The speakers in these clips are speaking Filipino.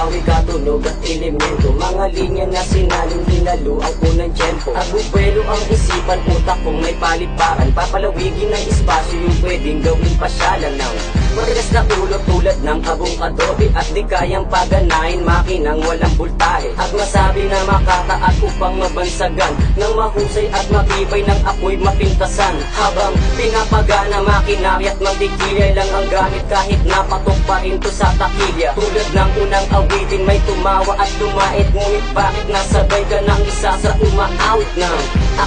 malikhawi, katunog at elemento. Mga linya na sinaling hinalo ang unang tiyempo. At bubuelo ang isipan, utak kung may paliparan. Papalawigin ng espasyo yung pwedeng gawing pasyalan ng matigas na ulo tulad ng abong adobe. At di kayang paganahin makinang walang bultahe. At masabi na makataat upang mabansagan ng mahusay at matibay ng apoy mapintasan. Habang pinapagana makinari at mandikilya lang ang gamit kahit napatok pa rin to sa takilya. Tulad ng unang awitin may tumawa at lumait. Ngunit bakit nasabay ka ng isa sa umaawit ng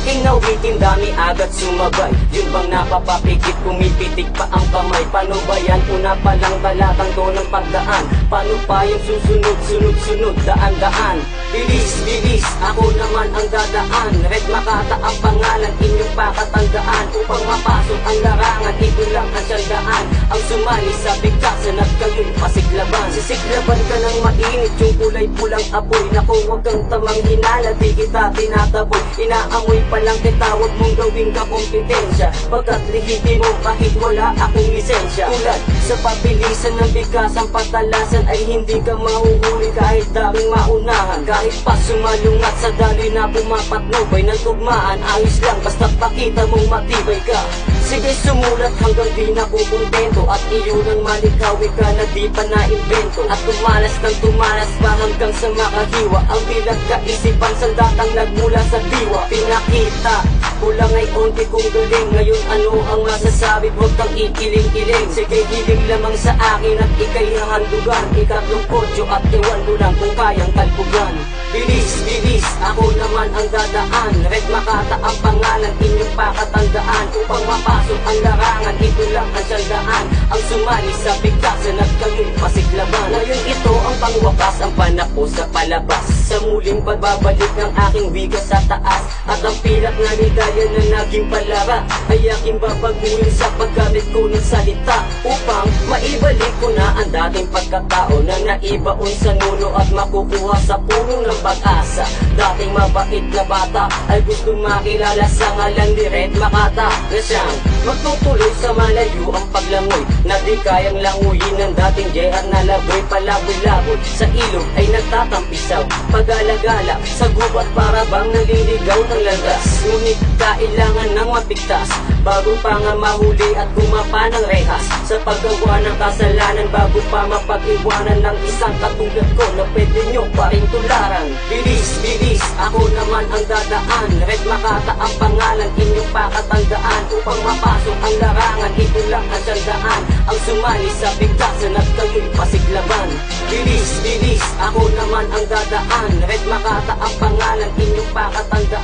aking awitin? Dami agad sumabay. Yun bang napapapikit, pumipitik pa ang kamay? Paano ba yan? Una pa lang talatang to ng pagdaan. Paano pa yung susunod, sunod, daan-daan? Bilis, bilis, ako naman ang dadaan. Red Makata ang pangalan, inyong pakatandaan. Upang mapasok ang larangan, ito lang ang siyandaan. Ang sumali sa bigkasan at kayo'y pasiglaban. Sisiglaban ka ng mainit, yung kulay pulang apoy. Naku, huwag kang tamang hinala, di kita tinataboy. Inaamoy pa lang kita, huwag mong gawing kakompetensya. Pagkat lihiti mo kahit wala akong lisensya. Tulad sa pabilisan ng bigkasang patalasan ay hindi ka mahuhuli kahit daming maunahan. Kahit pa sumalungat sa dali na pumapatnubay ng tugmaan, ayos lang basta't pakita mong matibay ka. Sige sumulat hanggang di nakukontento. At iyon ang malikhawi ka na di pa naimbento. At tumalas kang tumalas pa hanggang sa makahiwa ang pinagkaisipan sandatang nagmula sa diwa. Pinakita kulang ay onti kong galing. Ngayon ano ang masasabi? Huwag kang ikiling-kiling. Sige hiling lamang sa akin at ikay hahandugan. Ikatlong kodyo at iwan mo lang kung kayang talpugan. Bilis, bilis, ako naman ang dadaan. Red Makata ang pangalan, inyong pakatandaan. Upang mapasok ang larangan, ito lang ang siyandaan. Ang sumali sa bigkasan at kayo'y pasiglaban. Ngayon ito ang pangwakas, ang panako sa palabas. Sa muling pagbabalik ng aking wika sa taas. At ang pilak na ligaya na naging palara ay aking babaguhin sa paggamit ko ng salita. Upang maibalik ko na ang dating pagkatao na naibaon sa nuno at makukuha sa puno ng pag-asa. Dating mabait na bata ay gustong makilala sa ngalan ni Red Makata na siyang magtutuloy sa malayo ang paglangoy na di kayang languyin ng dating JR na laboy. Palaboy-laboy sa ilog ay nagtatampisaw, pag-alagala sa gubat para bang naliligaw ng landas. Ngunit kailangan ng mapigtas bago pa nga mahuli at kumapa ng rehas sa paggawa ng kasalanan, bago pa mapag-iwanan ng isang katulad ko na pwede nyo pa rin tularan. Bilis, bilis, ako naman ang dadaan. Red Makata ang pangalan, inyong pakatandaan. Upang mapasok ang larangan, ito lang ang siyandaan. Ang sumali sa bigkasan at kayo'y pasiglaban. Bilis, bilis, ako naman ang dadaan. Red Makata ang pangalan, inyong pakatandaan.